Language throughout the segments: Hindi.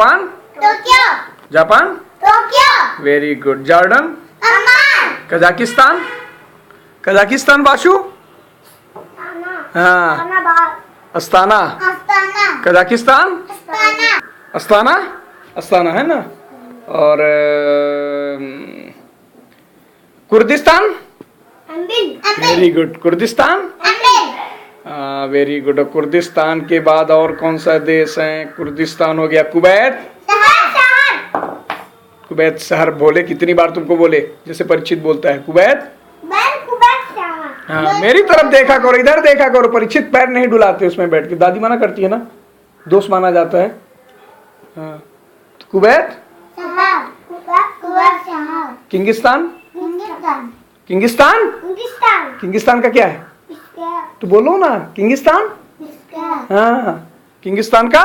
Japan Tokyo Japan Tokyo very good. Jordan Amman Kazakhstan Kazakhstan बाशु हाँ Ahmedabad Astana Astana Kazakhstan Astana Astana Astana है ना। और कुर्दिस्तान अम्बिन वेरी गुड। कुर्दिस्तान अम्बिन वेरी गुड। कुर्दिस्तान के बाद और कौन सा देश है? कुर्दिस्तान हो गया। कुवैत शहर कुवैत शहर बोले कितनी बार तुमको बोले जैसे परीक्षित बोलता है कुवैत। कुवैत शहर हाँ मेरी तरफ देखा करो, इधर देखा करो। परीक्षित पैर नहीं डुलाते उसमें बैठ के, दादी मना करती है ना, दोस्त माना जाता है। हाँ तो कुवैत शहर कुवैत शहर किंगिस्तान हिंदुस्तान किंगिस्तान हिंदुस्तान किंगिस्तान का क्या है इसका तो बोलो ना। किंगिस्तान इसका हाँ किंगिस्तान का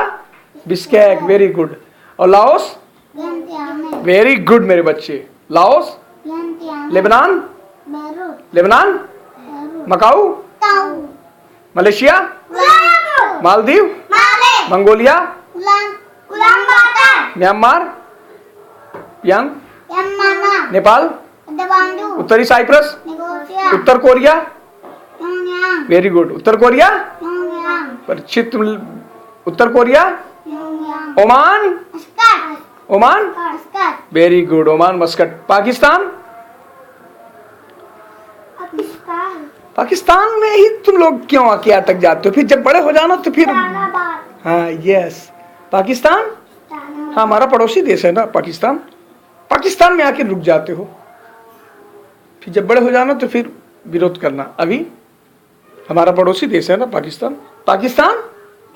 बिस्कैक वेरी गुड। और लाओस वियतनाम वेरी गुड मेरे बच्चे। Laos Vietnam Lebanon Beirut Lebanon Beirut Macau ताऊ Malaysia Ulaanbaatar Maldives Male Mongolia Ulaanbaatar Myanmar यांग यमना नेपाल दबांडू उत्तरी साइप्रस निकोसिया उत्तर कोरिया प्योंगयांग वेरी गुड। उत्तर कोरिया प्योंगयांग परीक्षित उत्तर Korea Pyongyang Oman Muscat Oman Muscat very good. Oman Muscat. Pakistan Pakistan Pakistan में ही तुम लोग क्यों आके अटक जाते हो? फिर जब बड़े हो जाना तो फिर इस्लामाबाद हाँ यस पाकिस्तान हाँ हमारा पड़ोसी देश है ना पाकिस्तान। पाकिस्तान में आके रुक जाते हो, फिर जब बड़े हो जाना तो फिर विरोध करना। अभी हमारा पड़ोसी देश है ना पाकिस्तान। पाकिस्तान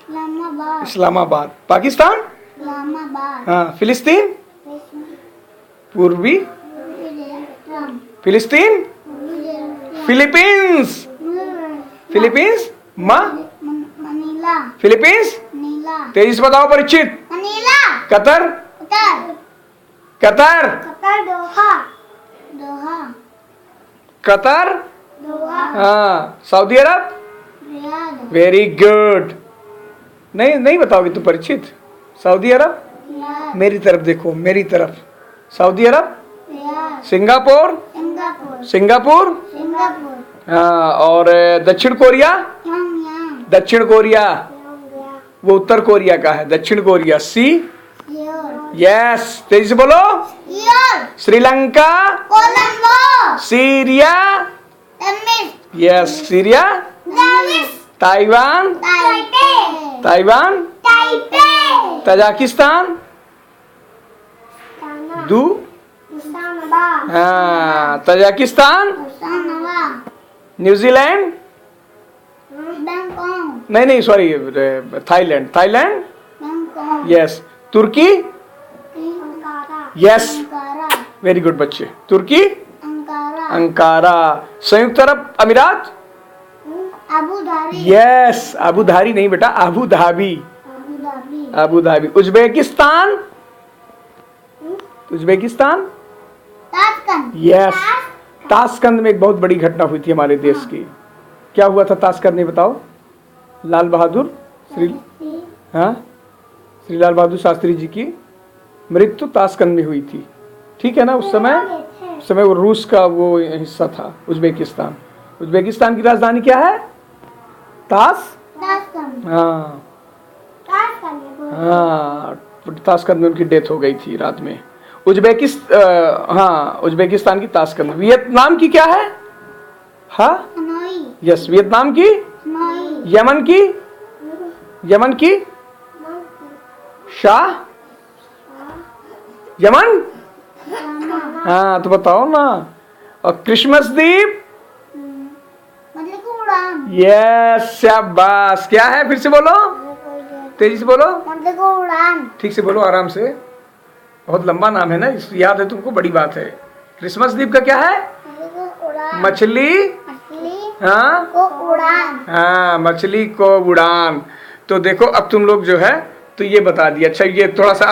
इस्लामाबाद इस्लामाबाद पाकिस्तान इस्लामाबाद हाँ फिलिस्तीन पूर्वी फिलिस्तीन Philippines Philippines Manila Philippines Manila तेजी से बताओ Parikshit. Manila Qatar Qatar Qatar Qatar Doha Doha Qatar Doha हाँ सऊदी अरब रियाद वेरी गुड। नहीं नहीं बताओगे तुम परीक्षित। सऊदी अरब रियाद मेरी तरफ देखो, मेरी तरफ। सऊदी अरब Riyadh Singapore Singapore Singapore Singapore हाँ और दक्षिण कोरिया प्योंगयांग दक्षिण कोरिया प्योंगयांग वो उत्तर कोरिया का है। दक्षिण कोरिया सी सियोल यस तेजी से बोलो। Seoul Sri Lanka Colombo Syria Tamil yes Syria दाविस Taiwan Taipei Taiwan Taipei Tajikistan दू इस्लामाबाद हाँ तजाकिस्तान इस्लामाबाद न्यूजीलैंड बैंकॉक नहीं नहीं sorry Thailand Thailand Bangkok yes तुर्की Ankara yes Ankara very good बच्चे। तुर्की अंकारा अंकारा संयुक्त अरब अमीरात Abu Dhabi yes Abu Dhabi नहीं बेटा Abu Dhabi Abu Dhabi Abu Dhabi. Uzbekistan Uzbekistan Tashkent yes Tashkent में एक बहुत बड़ी घटना हुई थी हमारे देश की। क्या हुआ था ताशकंद में बताओ? लाल बहादुर श्री हाँ श्री लाल बहादुर शास्त्री जी की मृत्यु ताशकंद में हुई थी। ठीक है ना। उस समय वो रूस का वो हिस्सा था उज्बेकिस्तान। उज्बेकिस्तान की राजधानी क्या है? ताशकंद हाँ ताशकंद हाँ ताशकंद में उनकी डेथ हो गई थी रात में। हाँ उज्बेकिस्तान की ताशकंद। वियतनाम की क्या है? हाँ हनोई यस वियतनाम की। हनोई यमन की यमन की शाह यमन हाँ तो बताओ ना। और क्रिसमस द्वीप मतलब उड़ान यस शाबाश। क्या है फिर से बोलो, तेजी से बोलो, मतलब उड़ान ठीक से बोलो, आराम से। बहुत लंबा नाम है ना, याद है तुमको, बड़ी बात है। क्रिसमस द्वीप का क्या है? उड़ान मछली मछली हाँ को उड़ान हाँ मछली को उड़ान। तो देखो अब तुम लोग जो है तो ये बता दिया। अच्छा ये थोड़ा सा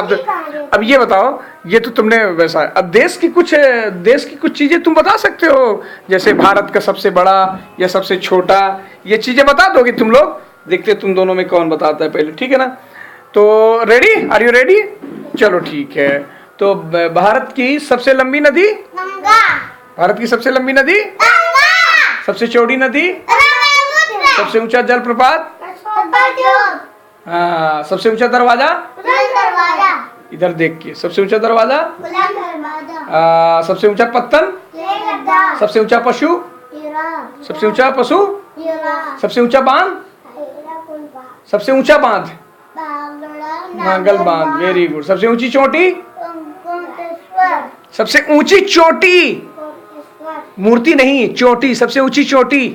अब ये बताओ, ये तो तुमने वैसा। अब देश की कुछ चीजें तुम बता सकते हो, जैसे भारत का सबसे बड़ा या सबसे छोटा, ये चीजें बता दोगे तुम लोग? देखते तुम दोनों में कौन बताता है पहले, ठीक है ना? तो रेडी, आर यू रेडी? चलो ठीक है। तो भारत की सबसे लंबी नदी, गंगा, भारत की सबसे लंबी नदी, गंगा, सबसे चौड़ी नदी, ब्रह्मपुत्र, सबसे ऊंचा जलप्रपात, सतलुज, हाँ, सबसे ऊंचा दरवाजा, बुलंद दरवाजा, इधर देख के, सबसे ऊंचा दरवाजा, बुलंद दरवाजा, सबसे ऊंचा पत्तन, लेह लद्दाख, सबसे ऊंचा पशु, इराक, सबसे ऊंचा पशु, इराक, सबसे ऊंचा बांध, सबसे ऊंचा बांध, नांगल बांध, वेरी गुड। सबसे ऊंची चोटी, सबसे ऊंची चोटी, मूर्ति नहीं चोटी, सबसे ऊंची चोटी,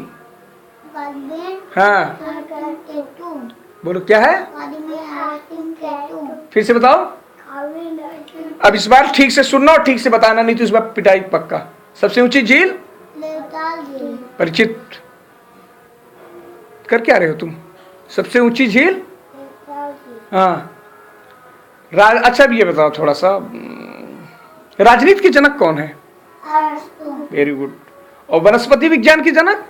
हाँ बोलो क्या है, फिर से बताओ। अब इस बार ठीक से सुनना और ठीक से बताना, नहीं तो इस बार पिटाई पक्का। सबसे ऊंची झील, परिचित कर क्या रहे हो तुम? सबसे ऊंची झील, हाँ। अच्छा अब ये बताओ थोड़ा सा, राजनीति के जनक कौन है? Very good. और वनस्पति विज्ञान की जनक,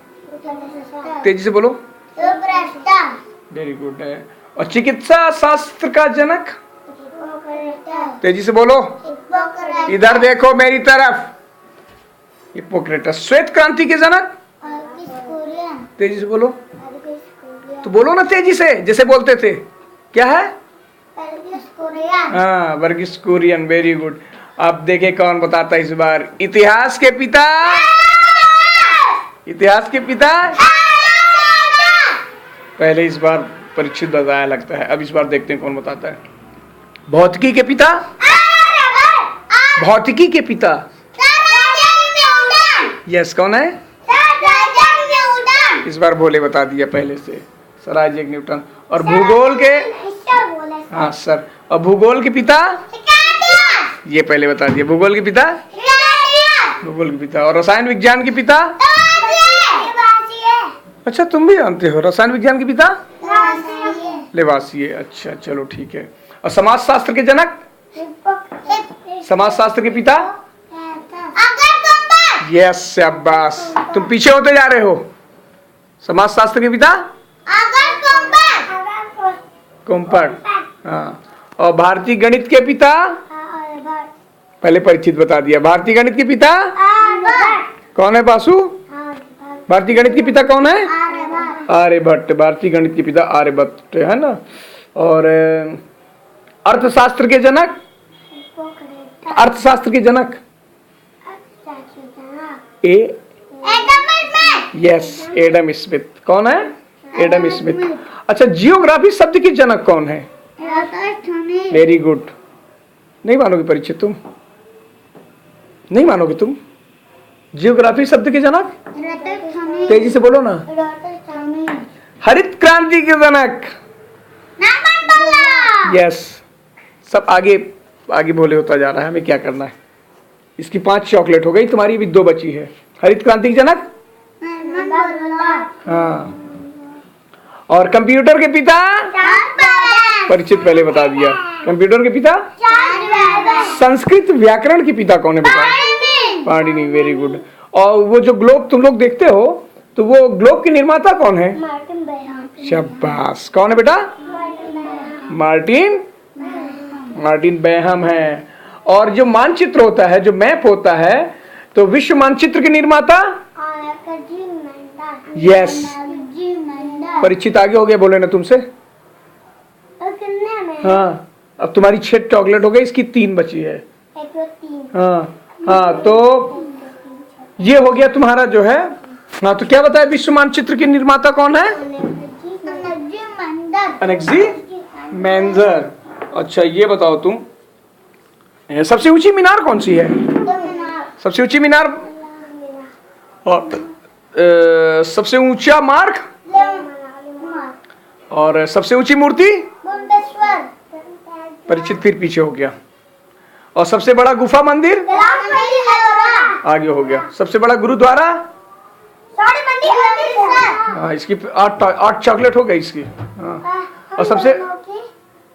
तेजी से बोलो। वेरी गुड है। और चिकित्सा शास्त्र का जनक, तेजी से बोलो। इधर देखो मेरी तरफ, हिप्पोक्रेटस। श्वेत क्रांति के जनक, तेजी से बोलो। तो बोलो ना तेजी से, जैसे बोलते थे। क्या है? हाँ, वर्गीस कुरियन। Very good. अब देखे कौन बताता है इस बार। इतिहास के पिता, इतिहास के पिता, पहले इस बार परीक्षित बताया लगता है। अब इस बार देखते हैं कौन बताता है। भौतिकी के पिता, भौतिकी के पिता, यस कौन है? इस बार भोले बता दिया पहले से, सर आइजैक न्यूटन। और भूगोल के, हाँ सर। और भूगोल के पिता, ये पहले बता दिया। भूगोल के पिता, भूगोल के पिता। और रसायन विज्ञान के पिता, अच्छा तुम भी जानते हो रसायन विज्ञान के पिता, लेवासिए। अच्छा चलो ठीक है। और समाजशास्त्र के जनक, समाजशास्त्र के पिता, यस शाबाश, तुम पीछे होते जा रहे हो। समाजशास्त्र के पिता, कोम्पट, हाँ। और भारतीय गणित के पिता, पहले परिचित बता दिया। भारतीय गणित के पिता कौन है बासु? भारतीय गणित के पिता कौन है? आर्यभट्ट। भारतीय गणित के पिता आर्यभट्ट है ना। और अर्थशास्त्र के जनक, अर्थशास्त्र के जनक, यस एडम स्मिथ। कौन है? Adam Smith. अच्छा जियोग्राफी शब्द के जनक कौन है? Very good. नहीं मानोगे परिचित तुम? नहीं मानोगे तुम? जियोग्राफी शब्द के जनक, तेजी से बोलो ना। हरित क्रांति के जनक, यस। सब आगे आगे बोले होता जा रहा है, हमें क्या करना है। इसकी 5 चॉकलेट हो गई, तुम्हारी भी 2 बची है। हरित क्रांति के जनक, हाँ। और कंप्यूटर के पिता, परिचित पहले बता दिया। कंप्यूटर के पिता, संस्कृत व्याकरण के पिता कौन है बताओ? पाणिनि। Very good. और वो जो ग्लोब तुम लोग देखते हो, तो वो ग्लोब के निर्माता कौन है? शाबाश। कौन है बेटा? मार्टिन, मार्टिन बेहम है। और जो मानचित्र होता है, जो मैप होता है, तो विश्व मानचित्र के निर्माता, यस। परिचित आगे हो गया, बोले ना तुमसे। हाँ, अब तुम्हारी 6 चॉकलेट हो गई, इसकी 3 बची है। हाँ हाँ, तो ये हो गया तुम्हारा जो है। हाँ, तो क्या बताया विश्व मानचित्र की निर्माता कौन है? अनेक्सिमेंडर। अच्छा ये बताओ तुम, सबसे ऊंची मीनार कौन सी है? सबसे ऊंची मीनार। और सबसे ऊंचा मार्ग, और सबसे ऊंची मूर्ति, परिचित फिर पीछे हो गया। और सबसे बड़ा गुफा मंदिर, आगे हो गया। सबसे बड़ा गुरुद्वारा, हाँ, इसकी 8 चॉकलेट हो गई इसकी। हाँ। और सबसे,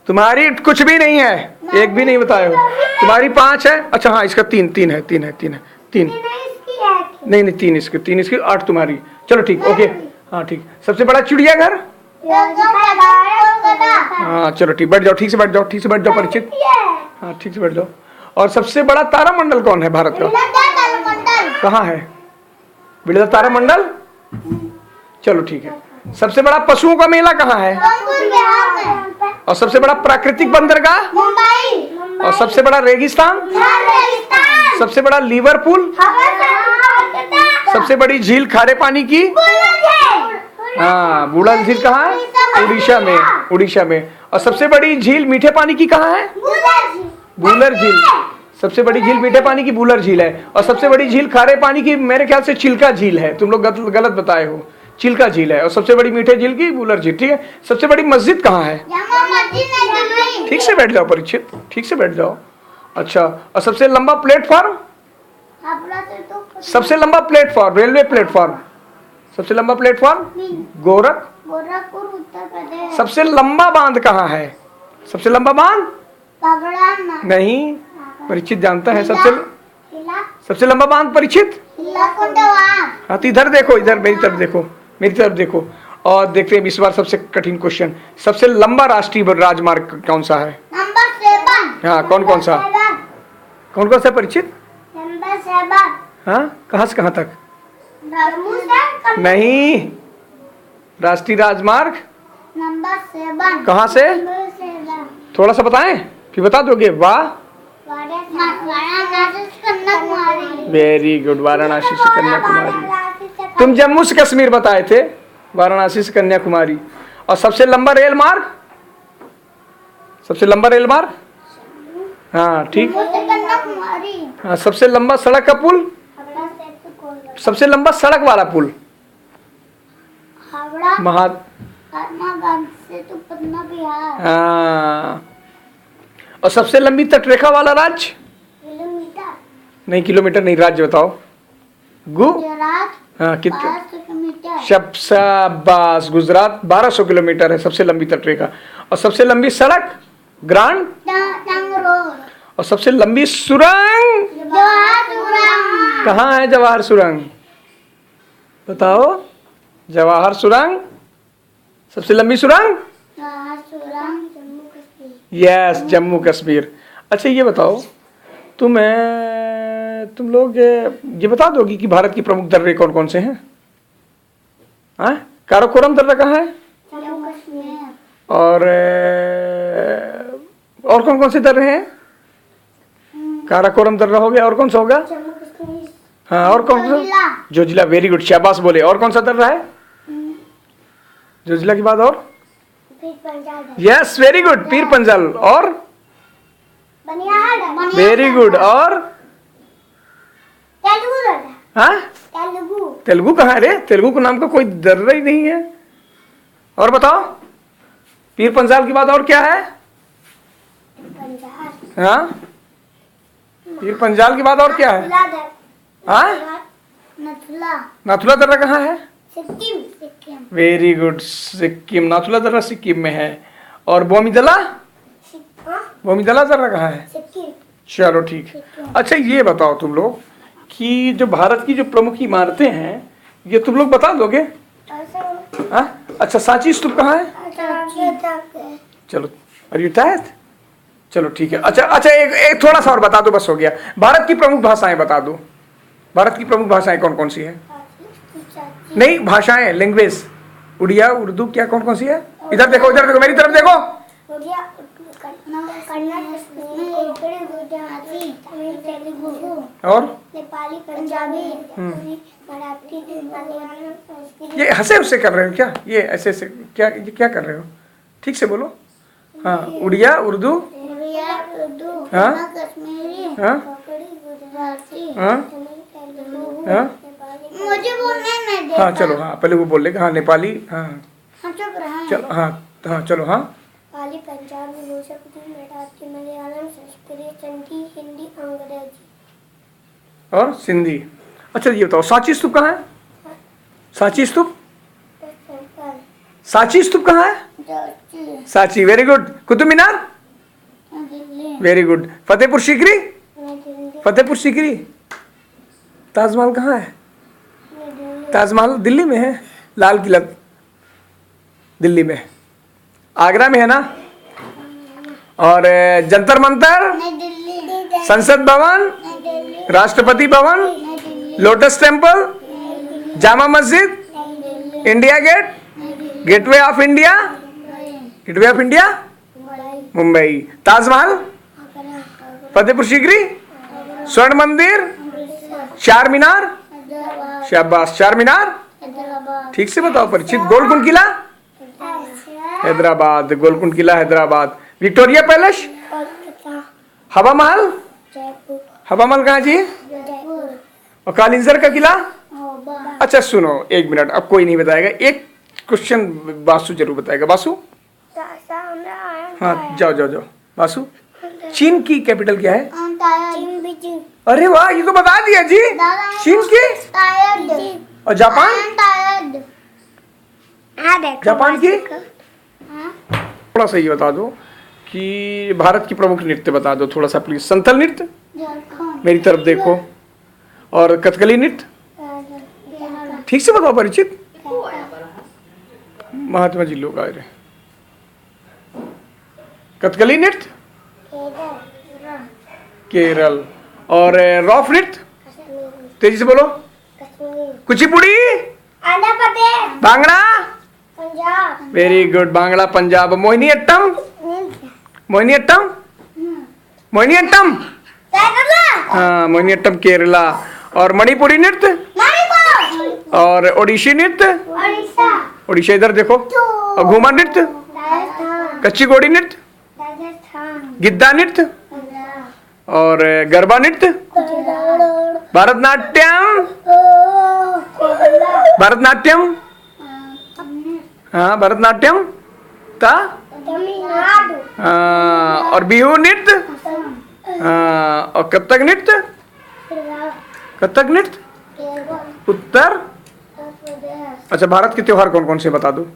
तुम्हारी कुछ भी नहीं है, एक भी नहीं बताए हो। तुम्हारी 5 है। अच्छा हाँ, इसका 3 है। 3 नहीं 3 इसके, 3 इसकी, 8 तुम्हारी। चलो ठीक, ओके। हाँ ठीक। सबसे बड़ा चिड़ियाघर, हाँ चलो ठीक, बैठ जाओ, ठीक से बैठ जाओ, ठीक से बैठ जाओ परिचित। हाँ ठीक से बैठ जाओ। और सबसे बड़ा तारामंडल कौन है भारत का? तारामंडल। कहाँ है बिरला तारामंडल? चलो ठीक है। सबसे बड़ा पशुओं का मेला कहाँ है? कानपुर बिहार में। और सबसे बड़ा प्राकृतिक बंदरगाह? मुंबई। और सबसे बड़ा रेगिस्तान? राजस्थान। सबसे बड़ा लिवरपूल? सबसे बड़ी झील खारे पानी की? हाँ, बूढ़ा झील कहाँ है? उड़ीसा में, उड़ीसा में। और सबसे बड़ी झील मीठे पानी की कहाँ है? बूलर झील। सबसे बड़ी झील मीठे पानी की बूलर झील है। और सबसे बड़ी झील खारे पानी की मेरे ख्याल से चिल्का झील है। तुम लोग गलत बताए हो, चिल्का झील है। और सबसे बड़ी मीठे झील की बूलर झील। ठीक है। सबसे बड़ी मस्जिद कहाँ है? ठीक से बैठ जाओ परीक्षित, ठीक से बैठ जाओ। अच्छा, और सबसे लंबा प्लेटफॉर्म? सबसे लंबा प्लेटफॉर्म, रेलवे प्लेटफॉर्म, सबसे लंबा प्लेटफॉर्म गोरखपुर उत्तर प्रदेश। सबसे लंबा बांध कहाँ है? सबसे लंबा बांध? नहीं, परीक्षित जानता है। सबसे लंबा बांध परीक्षित? हाँ तो इधर देखो, इधर मेरी तरफ देखो, मेरी तरफ देखो। और देखते हैं इस बार सबसे कठिन क्वेश्चन। सबसे लंबा राष्ट्रीय राजमार्ग कौन सा है? नंबर 7। हाँ, कौन कौन सा परीक्षित? नंबर 7। हाँ, कहाँ से कहाँ तक? नंबर नहीं, राष्ट्रीय राजमार्ग नंबर 7। कहाँ से? थोड़ा सा बताएं फिर बता दोगे। वाह, वाराणसी से कन्याकुमारी। वेरी गुड, वाराणसी से कन्याकुमारी। तुम जम्मू से कश्मीर बताए थे, वाराणसी से कन्याकुमारी। और सबसे लंबा रेल मार्ग? सबसे लंबा रेल मार्ग? हाँ ठीक। कन्याकुमारी। हाँ, सबसे लंबा सड़क का पुल? सबसे लंबा सड़क वाला पुल? हावड़ा। महात्मा गांधी से तो पटना बिहार। हाँ। और सबसे लंबी तटरेखा वाला राज्य? किलोमीटर नहीं, किलोमीटर नहीं, राज्य बताओ। गुजरात। हाँ, कितना? 1200 किलोमीटर। शाबाश, गुजरात 1200 किलोमीटर है सबसे लंबी तटरेखा। और सबसे लंबी सड़क? ग्रांड। टंग रोड। और सबसे लंबी सुरंग? जवाहर सुरंग। कहाँ है जवाहर सुरंग? बताओ। जवाहर सुरंग सबसे लंबी सुरंग? जवाहर सुरंग जम्मू कश्मीर। यस, जम्मू कश्मीर। अच्छा ये बताओ, तुम लोग ये बता दोगी कि भारत की प्रमुख दर्रे कौन कौन से हैं? हाँ, काराकोरम दर्रा कहाँ है? जम्मू कश्मीर। और कौन कौन से दर्रे हैं? काराकोरम दर्रा हो गया, और कौन सा होगा? जम्मू कश्मीर। हाँ, और कौन सा? जोजिला। वेरी गुड, शाबाश बोले। और कौन सा दर्रा है जोजिला के बाद? और फिर पंजाब। यस, वेरी गुड, पीर पंजल। और बनियाहाट। Very good. और तेलुगु। हाँ, तेलुगु। तेलुगु कहाँ है रे? तेलुगु के नाम का कोई दर्रा ही नहीं है। और बताओ, पीर पंजाल के बाद और क्या है? पंजाब। हाँ, पीर पंजाल के बाद और क्या है? हाँ, नथुला। नाथुला दर्रा कहाँ है? सिक्किम। सिक्किम। Very good, Sikkim. नाथुला दर्रा सिक्किम में है। और बोमीदला? बोमीदला दर्रा कहाँ है? सिक्किम। चलो ठीक है। अच्छा ये बताओ तुम लोग कि जो भारत की जो प्रमुख इमारतें हैं ये तुम लोग बता दोगे? हाँ? अच्छा, सांची स्तूप कहाँ है? चलो, आर यू टायर्ड? चलो ठीक है। अच्छा एक थोड़ा सा और बता दो, बस हो गया। भारत की प्रमुख भाषाएं बता दो। भारत की प्रमुख भाषाएं कौन कौन सी है? नहीं, भाषाएं, लैंग्वेज। उड़िया, उर्दू, क्या कौन कौन सी है? इधर देखो, इधर देखो, मेरी तरफ देखो। और नेपाली, पंजाबी, मराठी, मलयालम। ये हंसे उससे कर रहे हो क्या? ये ऐसे ऐसे क्या कर रहे हो? ठीक से बोलो। हाँ, उड़िया, उर्दू, उर्दू, हाँ? कश्मीरी, हाँ? गुजराती, हाँ? तेलुगु, हाँ? मुझे बोलने नहीं देता। हाँ चलो, हाँ पहले वो बोल लेगा। हाँ, नेपाली। हाँ हम चुप रहे। चलो, हाँ हाँ चलो। हाँ, नेपाली, पंजाबी, भोजपुरी, मराठी, मलयालम, संस्कृत, सिंधी, हिंदी, अंग्रेजी और सिंधी। अच्छा ये बताओ, सांची स्तूप कहाँ है? सांची स्तूप? सांची स्तूप कहाँ है? Sanchi, very good. Qutub Minar? Delhi. Very good. Fatehpur Sikri? Delhi. Fatehpur Sikri. Taj Mahal कहाँ है? ताजमहल दिल्ली में है। लाल किला दिल्ली में, आगरा में है ना? और जंतर मंतर, नई दिल्ली, संसद भवन, नई दिल्ली, राष्ट्रपति भवन, नई दिल्ली, लोटस टेम्पल, नई दिल्ली, जामा मस्जिद, नई दिल्ली, इंडिया गेट, नई Delhi, gateway of India, Mumbai, gateway of India, Mumbai, Mumbai, Taj Mahal, Agra, Fatehpur Sikri, स्वर्ण मंदिर, अमृतसर, चार मीनार, हैदराबाद, शाबाश, चार मीनार। हैदराबाद, ठीक से बताओ परीक्षित। गोलकुंड किला, हैदराबाद, गोलकुंड किला हैदराबाद। विक्टोरिया पैलेस, कोलकाता, हवा महल, जयपुर, हवा महल कहाँ जी? जयपुर, और कालिंसर का किला। मोबा, अच्छा सुनो, एक मिनट, अब कोई नहीं बताएगा, एक क्वेश्चन बासु जरूर बताएगा। बासु, हाँ जाओ जाओ जाओ। बासु, चीन की कैपिटल क्या है? चीन, बीजिंग, अरे वाह, ये तो बता दिया जी। चीन की। टायर्ड, और जापान, टायर्ड, जापान की। थोड़ा सा ये बता दो कि भारत की प्रमुख नृत्य बता दो थोड़ा सा प्लीज। संथल नृत्य, झारखंड, मेरी तरफ देखो। और कथकली नृत्य, ठीक से बताओ परिचित। महात्मा जी लोग आए रहे। कथकली नृत्य, केरल। और रॉफ नृत्य, तेजी से बोलो। Kuchipudi, Andhra Pradesh, bhangra, Punjab, very good, bhangra Punjab. मोहिनीअट्टम, मोहिनीअट्टम, मोहिनीअट्टम, हाँ मोहिनीअट्टम केरला। और मणिपुरी नृत्य, मणिपुर, और ओडिशी नृत्य, उड़ीसा, ओडिशा इधर देखो। और घूमर नृत्य, राजस्थान, कच्ची घोड़ी नृत्य, राजस्थान, गिद्दा नृत्य, पंजाब, और गरबा नृत्य, भरतनाट्यम, भरतनाट्यम, हाँ भरतनाट्यम था। तमिलनाडु, और बिहू नृत्य, और कथक नृत्य, कथक नृत्य, केरल, उत्तर। प्रदेश, अच्छा, भारत के त्योहार कौन कौन से बता दो।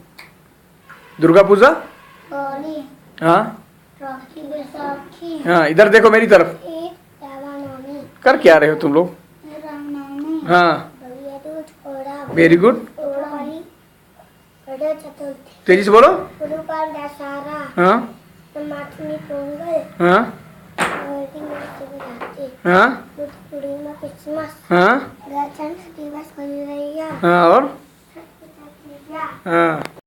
दुर्गा पूजा, होली, हाँ राखी, बैसाखी, हाँ, इधर देखो मेरी तरफ। ईद, रामनवमी, कर क्या रहे हो तुम लोग? रामनवमी, हाँ भैया दूज, ओड़ा, वेरी गुड, दिवाली, गणेश चतुर्थी, तेजी से बोलो। गुरु का दशहरा, हाँ जन्माष्टमी, पोंगल, हाँ होली, महाशिवरात्रि, हाँ बुद्ध पूर्णिमा, क्रिसमस, हाँ गणतंत्र दिवस, होली, हाँ और पूजा, हाँ।